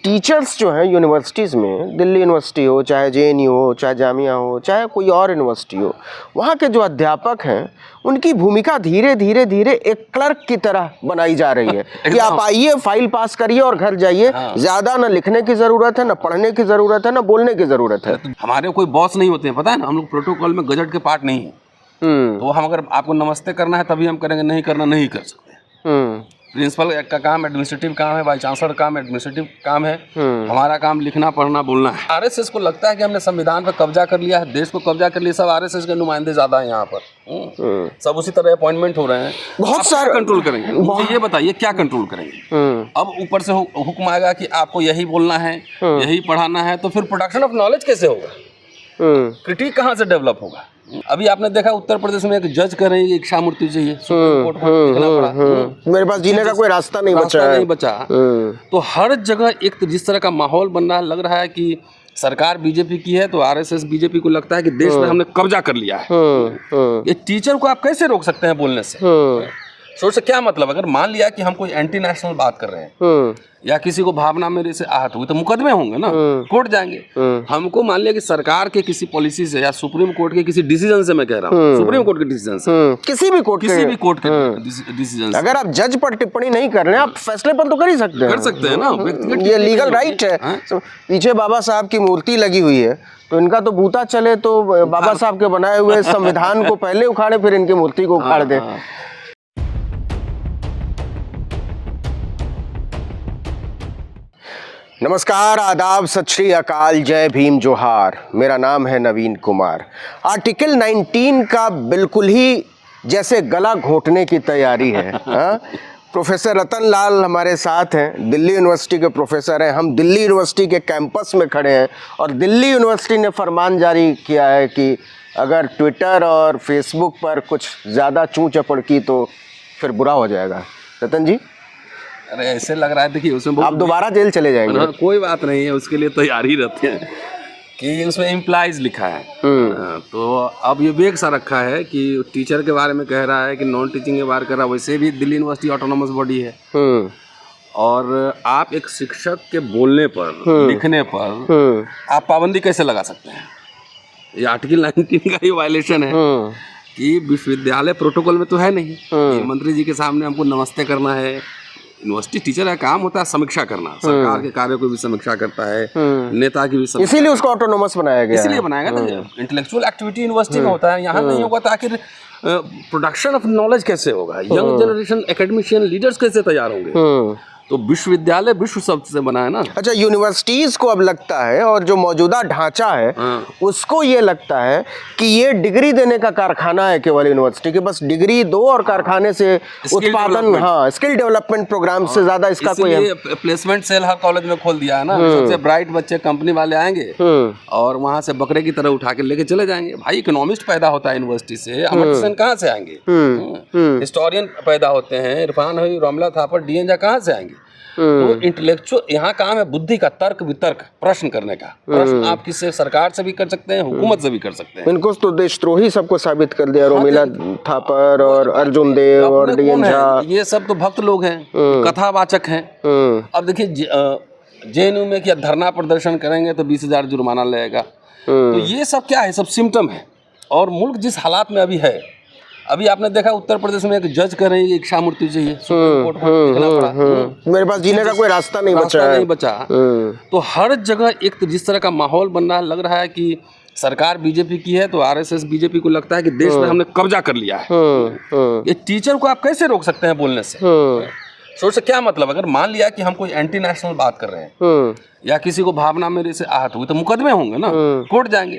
Teachers जो हैं universities में, दिल्ली यूनिवर्सिटी हो, चाहे जेएनयू हो, चाहे जामिया हो, चाहे कोई और यूनिवर्सिटी हो, वहाँ के जो अध्यापक हैं उनकी भूमिका धीरे धीरे धीरे एक क्लर्क की तरह बनाई जा रही है कि आप आइए, फाइल पास करिए और घर जाइए। ज़्यादा ना लिखने की ज़रूरत है, ना पढ़ने की ज़रूरत है, ना बोलने की ज़रूरत है। हमारे कोई बॉस नहीं होते हैं, पता है ना, हम लोग प्रोटोकॉल में गजट के पार्ट नहीं है। तो हम अगर आपको नमस्ते करना है तभी हम करेंगे, नहीं करना नहीं कर सकते। प्रिंसिपल का काम एडमिनिस्ट्रेटिव काम है, वाइस चांसलर का काम एडमिनिस्ट्रेटिव काम है। हमारा काम लिखना पढ़ना बोलना है। आरएसएस को लगता है कि हमने संविधान पर कब्जा कर लिया है, देश को कब्जा कर लिया। सब आरएसएस के नुमाइंदे ज्यादा हैं यहाँ पर। सब उसी तरह अपॉइंटमेंट हो रहे हैं। बहुत सारा कंट्रोल करेंगे। मुझे ये बताइए क्या कंट्रोल करेंगे? अब ऊपर से हुक्म आएगा कि आपको यही बोलना है, यही पढ़ाना है, तो फिर प्रोडक्शन ऑफ नॉलेज कैसे होगा? क्रिटिक कहाँ से डेवलप होगा? अभी आपने देखा उत्तर प्रदेश में एक जज कर रही है, इच्छा मूर्ति चाहिए, सुप्रीम कोर्ट को लिखना पड़ा। मेरे पास जीने का कोई रास्ता नहीं बचा। तो हर जगह एक जिस तरह का माहौल बन रहा है, लग रहा है कि सरकार बीजेपी की है तो आरएसएस बीजेपी को लगता है कि देश में हमने कब्जा कर लिया है। ये टीचर को आप कैसे रोक सकते हैं बोलने से? सोच क्या मतलब, अगर मान लिया कि हम कोई एंटी नेशनल बात कर रहे हैं या किसी को भावना मेरे से आहत हुई, तो मुकदमे होंगे ना, कोर्ट जाएंगे। हमको मान लिया कि सरकार के किसी पॉलिसी से या सुप्रीम कोर्ट के किसी डिसीजन से, मैं कह रहा हूँ सुप्रीम कोर्ट के डिसीजन से, किसी भी कोर्ट के डिसीजन से, अगर आप जज पर टिप्पणी नहीं कर रहे हैं, आप फैसले पर तो कर ही सकते हैं, ना, ये लीगल राइट है। पीछे बाबा साहब की मूर्ति लगी हुई है, तो इनका तो बूता चले तो बाबा साहब के बनाए हुए संविधान को पहले उखाड़े, फिर इनकी मूर्ति को उखाड़ दे। नमस्कार, आदाब, सत श्री अकाल, जय भीम, जोहार। मेरा नाम है नवीन कुमार। आर्टिकल 19 का बिल्कुल ही जैसे गला घोटने की तैयारी है। प्रोफेसर रतन लाल हमारे साथ हैं, दिल्ली यूनिवर्सिटी के प्रोफेसर हैं। हम दिल्ली यूनिवर्सिटी के कैंपस में खड़े हैं और दिल्ली यूनिवर्सिटी ने फरमान जारी किया है कि अगर ट्विटर और फेसबुक पर कुछ ज़्यादा चूँ चपड़ की तो फिर बुरा हो जाएगा। रतन जी, अरे ऐसे लग रहा है, देखिए उसमें आप दोबारा जेल चले जाएंगे। कोई बात नहीं है, उसके लिए तैयार ही रहते हैं कि उसमें इम्प्लाइज लिखा है। तो अब ये भी एक सा रखा है कि टीचर के बारे में कह रहा है कि नॉन टीचिंग के बारे कर रहा है। वैसे भी दिल्ली यूनिवर्सिटी ऑटोनोमस बॉडी है और आप एक शिक्षक के बोलने पर, लिखने पर आप पाबंदी कैसे लगा सकते हैं? ये आर्टिकल 19 का ही वायलेशन है कि विश्वविद्यालय प्रोटोकॉल में तो है नहीं कि मंत्री जी के सामने हमको नमस्ते करना है। यूनिवर्सिटी टीचर का काम होता है समीक्षा करना, सरकार के कार्यों को भी समीक्षा करता है, नेता की भी समीक्षा। इसीलिए उसको ऑटोनोमस बनाया गया। इसीलिए बनाया गया था। इंटेलेक्चुअल एक्टिविटी यूनिवर्सिटी में होता है, यहाँ नहीं होगा। तो आखिर प्रोडक्शन ऑफ नॉलेज कैसे होगा? यंग जनरेशन एकेडमिशियन लीडर्स कैसे तैयार होंगे? तो विश्वविद्यालय विश्व शब्द से बना है ना। अच्छा, यूनिवर्सिटीज को अब लगता है और जो मौजूदा ढांचा है उसको ये लगता है कि ये डिग्री देने का कारखाना है केवल यूनिवर्सिटी के, बस डिग्री दो और कारखाने से उत्पादन, स्किल डेवलपमेंट प्रोग्राम से ज्यादा इसका कोई प्लेसमेंट सेल हर कॉलेज में खोल दिया है ना। सबसे ब्राइट बच्चे कंपनी वाले आएंगे और वहां से बकरे की तरह उठा के लेके चले जाएंगे। भाई इकोनॉमिस्ट पैदा होता है यूनिवर्सिटी से, अमर्त्य सेन कहाँ से आएंगे? हिस्टोरियन पैदा होते हैं, इरफान हुई, रोमला थापर, डीएन कहाँ से आएंगे? तो इंटेलेक्चुअल यहाँ काम है बुद्धि का, तर्क वितर्क, प्रश्न करने का। प्रश्न आप किसी सरकार से भी कर सकते हैं, हुकूमत से भी कर सकते हैं। इनको तो देशद्रोही सबको साबित कर दिया, रोमिला थापर और अर्जुन देव और डीएन झा, ये सब तो भक्त लोग हैं, कथावाचक हैं। अब देखिए जेएनयू में क्या धरना प्रदर्शन करेंगे तो 20,000 जुर्माना लगेगा। तो ये सब क्या है? सब सिम्टम है। और मुल्क जिस हालात में अभी है, अभी आपने देखा उत्तर प्रदेश में एक जज कर रही है, इच्छा मूर्ति चाहिए, सुप्रीम कोर्ट को लिखना पड़ा। मेरे पास जीने का कोई रास्ता नहीं बचा। तो हर जगह एक जिस तरह का माहौल बन रहा है, लग रहा है कि सरकार बीजेपी की है तो आरएसएस बीजेपी को लगता है कि देश में हमने कब्जा कर लिया है। ये टीचर को आप कैसे रोक सकते हैं बोलने से? सोच क्या मतलब, अगर मान लिया कि हम कोई एंटी नेशनल बात कर रहे हैं या किसी को भावना मेरे से आहत हुई, तो मुकदमे होंगे ना, कोर्ट जाएंगे।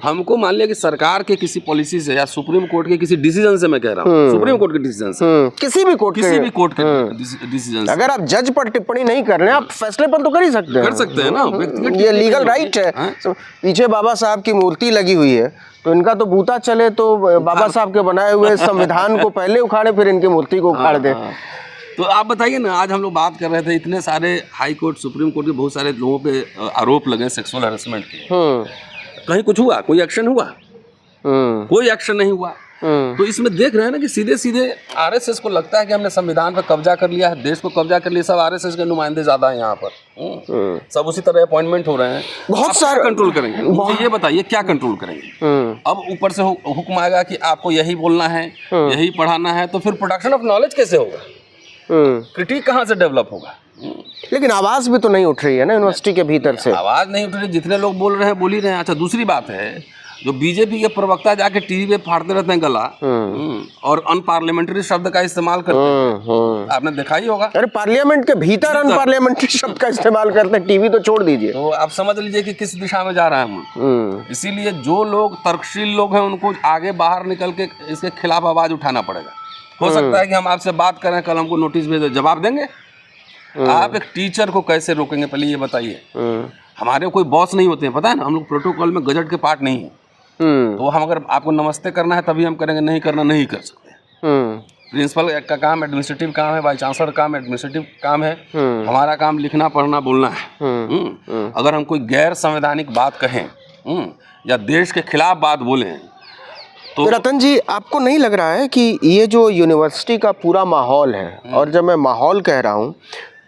हमको मान लिया कि सरकार के किसी पॉलिसी से या सुप्रीम कोर्ट के किसी डिसीजन से, मैं कह रहा हूँ सुप्रीम कोर्ट के डिसीजन से, किसी भी कोर्ट के डिसीजन से, अगर आप जज पर टिप्पणी नहीं कर रहे हैं, आप फैसले पर तो कर ही सकते हैं, ना, ये लीगल राइट है। पीछे बाबा साहब की मूर्ति लगी हुई है, तो इनका तो बूता चले तो बाबा साहब के बनाए हुए संविधान को पहले उखाड़े, फिर इनकी मूर्ति को उखाड़ दे। तो आप बताइए ना, आज हम लोग बात कर रहे थे, इतने सारे हाई कोर्ट, सुप्रीम कोर्ट के बहुत सारे लोगों पे आरोप लगे सेक्सुअल हैरेसमेंट के। कहीं कुछ हुआ? कोई एक्शन हुआ? कोई एक्शन नहीं हुआ। तो इसमें देख रहे हैं ना कि सीधे सीधे आरएसएस को लगता है कि हमने संविधान पर कब्जा कर लिया है, देश को कब्जा कर लिया। सब आरएसएस के नुमाइंदे ज्यादा हैं यहाँ पर। सब उसी तरह अपॉइंटमेंट हो रहे हैं। बहुत सारे कंट्रोल करेंगे, मुझे ये बताइए क्या कंट्रोल करेंगे? अब ऊपर से हुक्म आएगा कि आपको यही बोलना है, यही पढ़ाना है, तो फिर प्रोडक्शन ऑफ नॉलेज कैसे होगा? क्रिटिक कहाँ से डेवलप होगा? लेकिन आवाज भी तो नहीं उठ रही है ना यूनिवर्सिटी के भीतर से। आवाज नहीं उठ रही, जितने लोग बोल रहे हैं बोल ही रहे हैं। अच्छा, दूसरी बात है, जो बीजेपी के प्रवक्ता जाके टीवी पे फाड़ते रहते हैं गला और अनपार्लियामेंट्री शब्द का इस्तेमाल करते हैं, आपने देखा ही होगा। अरे पार्लियामेंट के भीतर अनपार्लियामेंट्री शब्द का इस्तेमाल करते हैं, टीवी तो छोड़ दीजिए। तो आप समझ लीजिए कि किस दिशा में जा रहा है हम। इसीलिए जो लोग तर्कशील लोग हैं उनको आगे बाहर निकल के इसके खिलाफ आवाज उठाना पड़ेगा। हो सकता है कि हम आपसे बात करें, कल हमको नोटिस भेजे, जवाब देंगे। आप एक टीचर को कैसे रोकेंगे, पहले ये बताइए। हमारे कोई बॉस नहीं होते हैं, पता है ना, हम लोग प्रोटोकॉल में गजट के पार्ट नहीं है। तो हम अगर आपको नमस्ते करना है तभी हम करेंगे, नहीं करना नहीं कर सकते। प्रिंसिपल का काम एडमिनिस्ट्रेटिव काम है, वाइस चांसलर काम एडमिनिस्ट्रेटिव काम है। हमारा काम लिखना पढ़ना बोलना है। अगर हम कोई गैर संवैधानिक बात कहें या देश के खिलाफ बात बोलें तो रतन जी, आपको नहीं लग रहा है कि ये जो यूनिवर्सिटी का पूरा माहौल है, और जब मैं माहौल कह रहा हूँ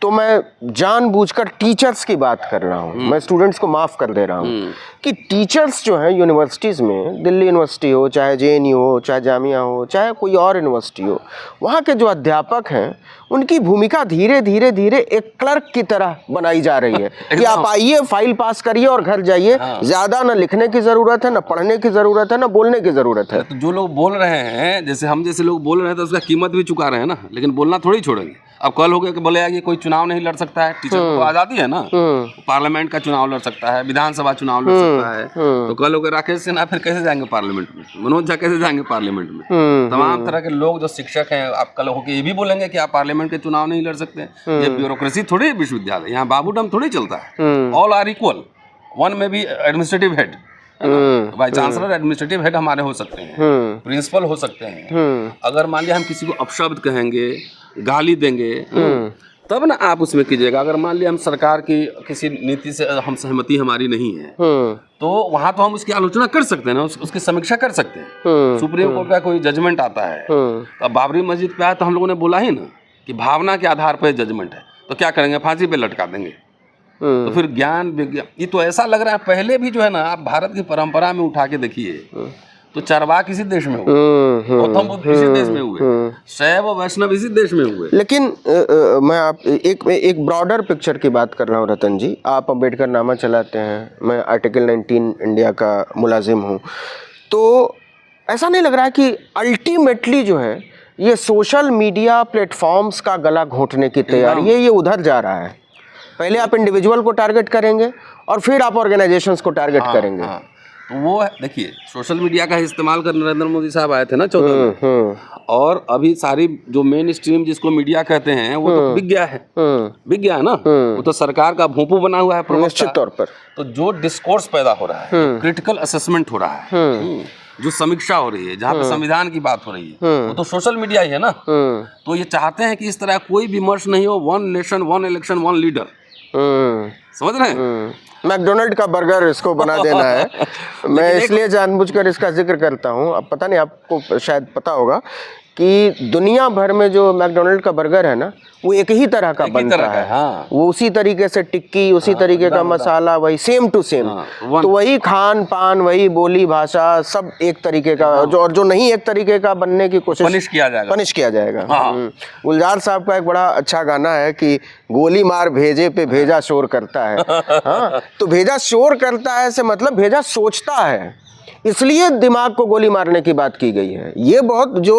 तो मैं जानबूझकर टीचर्स की बात कर रहा हूँ, मैं स्टूडेंट्स को माफ़ कर दे रहा हूँ, कि टीचर्स जो हैं यूनिवर्सिटीज़ में, दिल्ली यूनिवर्सिटी हो, चाहे जेएनयू हो, चाहे जामिया हो, चाहे कोई और यूनिवर्सिटी हो, वहाँ के जो अध्यापक हैं उनकी भूमिका धीरे धीरे धीरे एक क्लर्क की तरह बनाई जा रही है कि आप आइए, फाइल पास करिए और घर जाइए। ज़्यादा ना लिखने की ज़रूरत है, ना पढ़ने की ज़रूरत है, ना बोलने की ज़रूरत है। तो जो लोग बोल रहे हैं, जैसे हम जैसे लोग बोल रहे हैं, तो उसका कीमत भी चुका रहे हैं ना, लेकिन बोलना थोड़ी छोड़ेंगे। अब कल हो गया कि बोले कि कोई चुनाव नहीं लड़ सकता है, टीचर को आज़ादी है ना, पार्लियामेंट का चुनाव लड़ सकता है, विधानसभा चुनाव लड़ सकता है। तो कल हो गया राकेश सिन्हा फिर कैसे जाएंगे पार्लियामेंट में, मनोज झा कैसे जाएंगे पार्लियामेंट में? तमाम तरह के लोग जो शिक्षक हैं, आप कल होकर ये भी बोलेंगे कि आप पार्लियामेंट के चुनाव नहीं लड़ सकते। ये ब्यूरोक्रेसी थोड़ी है विश्वविद्यालय, यहाँ बाबूडम थोड़ी चलता है। ऑल आर इक्वल, वन में भी administrative head, vice chancellor administrative head हमारे हो सकते हैं, प्रिंसिपल हो सकते हैं। अगर मान लिया हम किसी को अपशब्द कहेंगे, गाली देंगे, तब ना आप उसमें कीजिएगा। अगर मान लिया हम सरकार की किसी नीति से हम सहमति हमारी नहीं है, तो वहां तो हम उसकी आलोचना कर सकते हैं ना, उसकी समीक्षा कर सकते हैं। सुप्रीम कोर्ट का कोई जजमेंट आता है, तो बाबरी मस्जिद पे आया तो हम लोगों ने बोला ही ना कि भावना के आधार पर जजमेंट है, तो क्या करेंगे, फांसी पे लटका देंगे। तो फिर ज्ञान विज्ञान, ये तो ऐसा लग रहा है पहले भी जो है ना, आप भारत की परंपरा में उठा के देखिए, तो चरवाक इसी देश में हुए, गौतम बुद्ध इसी देश में हुए, शैव और वैष्णव इसी देश में हुए। लेकिन मैं आप एक ब्रॉडर पिक्चर की बात कर रहा हूँ रतन जी। आप अम्बेडकर नामा चलाते हैं, मैं आर्टिकल 19 इंडिया का मुलाजिम हूँ, तो ऐसा नहीं लग रहा है कि अल्टीमेटली जो है ये सोशल मीडिया प्लेटफॉर्म्स का गला घोंटने की तैयारी है, ये उधर जा रहा है। पहले आप इंडिविजुअल को टारगेट करेंगे और फिर आप ऑर्गेनाइजेशंस को टारगेट करेंगे। तो वो देखिए, सोशल मीडिया का इस्तेमाल कर नरेंद्र मोदी साहब आए थे ना 14 में, और अभी सारी जो मेन स्ट्रीम जिसको मीडिया कहते हैं वो तो बिक गया है, बिक गया है ना, वो तो सरकार का भोंपू बना हुआ है निश्चित तौर पर। तो जो डिस्कोर्स पैदा हो रहा है, क्रिटिकल असेसमेंट हो रहा है, जो समीक्षा हो रही है, जहाँ पे संविधान की बात हो रही है, वो तो सोशल मीडिया ही है ना। तो ये चाहते हैं कि इस तरह कोई विमर्श नहीं हो, one nation one election one leader, समझ रहे हैं? मैकडोनल्ड का बर्गर इसको बना देना है। मैं इसलिए जानबूझकर इसका जिक्र करता हूँ। अब पता नहीं, आपको शायद पता होगा कि दुनिया भर में जो मैकडोनल्ड का बर्गर है ना, वो एक ही तरह का बनता है। हाँ। वो उसी तरीके से टिक्की, उसी तरीके का मसाला, वही सेम टू सेम। तो वही खान पान, वही बोली भाषा, सब एक तरीके का, जो नहीं एक तरीके का बनने की कोशिश, पनिश किया जाएगा। गुलजार साहब का एक बड़ा अच्छा गाना है कि गोली मार भेजे पे भेजा शोर करता है। हाँ, तो भेजा शोर करता है से मतलब भेजा सोचता है, इसलिए दिमाग को गोली मारने की बात की गई है। ये बहुत जो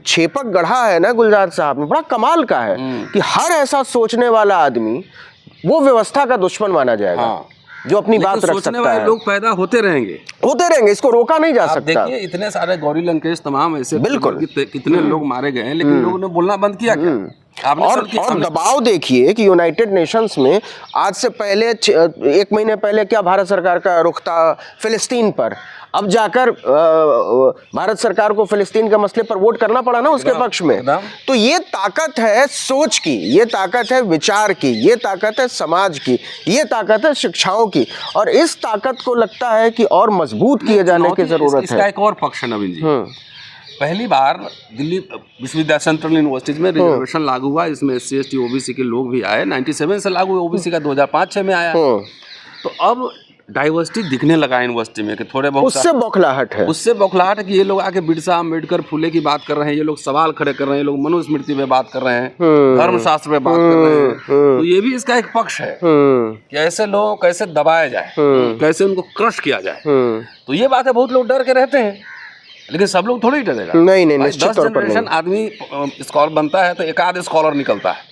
छेपक गढ़ा है ना गुलजार साहब ने, बड़ा कमाल का है कि हर ऐसा सोचने वाला आदमी वो व्यवस्था का दुश्मन माना जाएगा। जो अपनी बात रख सकता है। लोग पैदा होते रहेंगे, इसको रोका नहीं जा सकता। देखिए इतने सारे गौरी लंकेश तमाम ऐसे, बिल्कुल कितने लोग मारे गए हैं, लेकिन लोगों ने बोलना बंद किया क्या? आपने और कल की- और दबाव देखिए कि यूनाइटेड नेशंस में आज से पहले 1 महीने पहले क्या भारत सरकार का रुख था फिलिस्तीन पर, अब जाकर भारत सरकार को फिलिस्तीन के मसले पर वोट करना पड़ा ना उसके पक्ष में। एकदम। तो ये ताकत है सोच की, ये ताकत है विचार की, ये ताकत है समाज की, ये ताकत है शिक्षाओं की, और इस ताकत को लगता है कि और मजबूत किए जाने की जरूरत इसका है। एक और पक्ष है नवीन जी। पहली बार दिल्ली विश्वविद्यालय सेंट्रल यूनिवर्सिटीज में रिजर्वेशन लागू हुआ, इसमें SC ST OBC के लोग भी आए। 97 से लागू हुआ, OBC का 2005-6 में आया। तो अब डाइवर्सिटी दिखने लगा यूनिवर्सिटी में कि थोड़े बहुत उससे बौखलाहट है, उससे बौखलाहट है कि ये लोग आके बिरसा अम्बेडकर फुले की बात कर रहे हैं, ये लोग सवाल खड़े कर रहे हैं, ये लोग मनुस्मृति पे बात कर रहे हैं, धर्मशास्त्र पे बात कर रहे हैं। तो ये भी इसका एक पक्ष है कि ऐसे लोग कैसे दबाया जाए, कैसे उनको क्रश किया जाए। तो ये बात है, बहुत लोग डर के रहते हैं, लेकिन सब लोग थोड़ी डरेगा। नहीं नहीं, भाई, निश्चित 10 तौर पर जनरेशन आदमी स्कॉलर बनता है तो एक आध स्कॉलर निकलता है।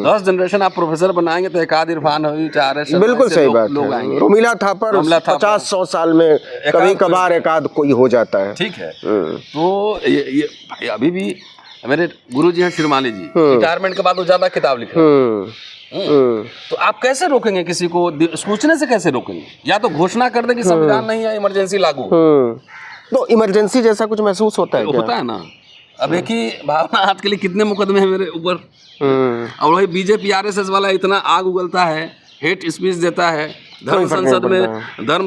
10 जनरेशन आप प्रोफेसर बनाएंगे तो एक आध इरफान हो, 4 बिल्कुल सही बात लोग है। आएंगे। रोमिला थापर 50-100 साल में कभी कभार एक आध कोई हो जाता है। ठीक है। तो ये भाई अभी भी मेरे गुरु जी हैं शिरोमाली जी, रिटायरमेंट के बाद वो ज्यादा किताब लिखे। तो आप कैसे रोकेंगे किसी को, सोचने से कैसे रोकेंगे? या तो घोषणा कर दे कि संविधान नहीं है, इमरजेंसी लागू। तो इमरजेंसी जैसा कुछ महसूस होता है क्या? होता है ना। अब एक ही भावना आज के लिए कितने मुकदमे हैं मेरे ऊपर, और वही BJP RSS वाला इतना आग उगलता है, हेट स्पीच देता है। धर्म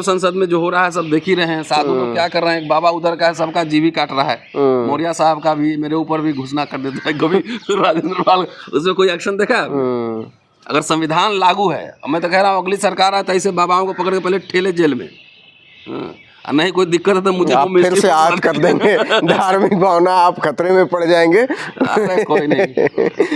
संसद में जो हो रहा है सब देख ही रहे हैं। साधु लोग क्या कर रहे हैं, एक बाबा उधर का है, सबका जीव ही काट रहा है। मौर्य साहब का भी मेरे ऊपर भी घुसना कर देता है कभी राजेंद्र पाल, उसमें कोई एक्शन देखा है? अगर संविधान लागू है, मैं तो कह रहा हूँ अगली सरकार आए तो ऐसे बाबाओं को पकड़ के पहले ठेले जेल में, नहीं कोई दिक्कत है तो मुझे आप फिर से याद कर देंगे धार्मिक भावना, आप खतरे में पड़ जाएंगे। अरे कोई नहीं,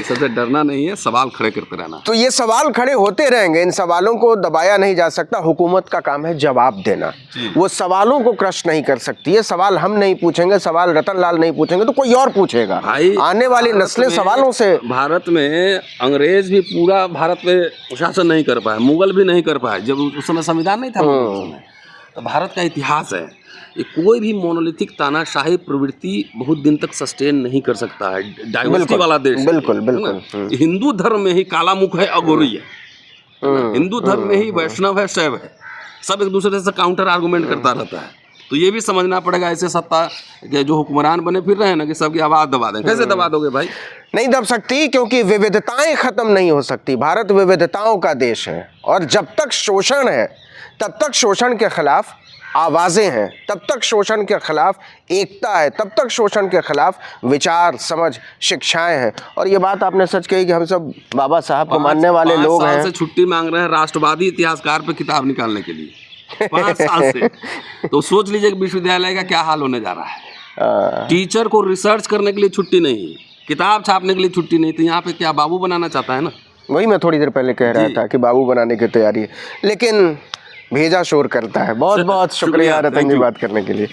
सबसे डरना नहीं है, सवाल खड़े करते रहना। तो ये सवाल खड़े होते रहेंगे, इन सवालों को दबाया नहीं जा सकता। हुकूमत का काम है जवाब देना, वो सवालों को क्रश नहीं कर सकती। ये सवाल हम नहीं पूछेंगे, सवाल रतन लाल नहीं पूछेंगे तो कोई और पूछेगा। भाई आने वाली नस्लें सवालों से। भारत में अंग्रेज भी पूरा भारत पे शासन नहीं कर पाए, मुगल भी नहीं कर पाए, जब उस समय संविधान नहीं था। तो भारत का इतिहास है, ये कोई भी मोनोलिथिक तानाशाही प्रवृत्ति बहुत दिन तक सस्टेन नहीं कर सकता है। डाइवर्सिटी वाला देश है। बिल्कुल बिल्कुल। हिंदू धर्म में ही काला मुख है, अघोरी है। हिंदू धर्म में ही वैष्णव है, शैव है, सब एक दूसरे से काउंटर आर्गुमेंट करता रहता है। तो ये भी समझना पड़ेगा, ऐसे सत्ता के जो हुक्मरान बने फिर रहे हैं ना कि सबकी आवाज दबा दें। कैसे दबा दोगे भाई? नहीं दब सकती, क्योंकि विविधताएं खत्म नहीं हो सकती। भारत विविधताओं का देश है, और जब तक शोषण है तब तक शोषण के खिलाफ आवाजें हैं, तब तक शोषण के खिलाफ एकता है, तब तक शोषण के खिलाफ विचार, समझ, शिक्षाएं हैं। और ये बात आपने सच कही कि हम सब बाबा साहब को मानने वाले लोग हैं। 5 साल से छुट्टी मांग रहे हैं राष्ट्रवादी इतिहासकार पे किताब निकालने के लिए, 5 साल से। तो सोच लीजिए कि विश्वविद्यालय का क्या हाल होने जा रहा है। टीचर को रिसर्च करने के लिए छुट्टी नहीं, किताब छापने के लिए छुट्टी नहीं, तो यहाँ पे क्या बाबू बनाना चाहता है ना? वही मैं थोड़ी देर पहले कह रहा था कि बाबू बनाने की तैयारी है, लेकिन भेजा शोर करता है। बहुत बहुत शुक्रिया रतन जी बात करने के लिए।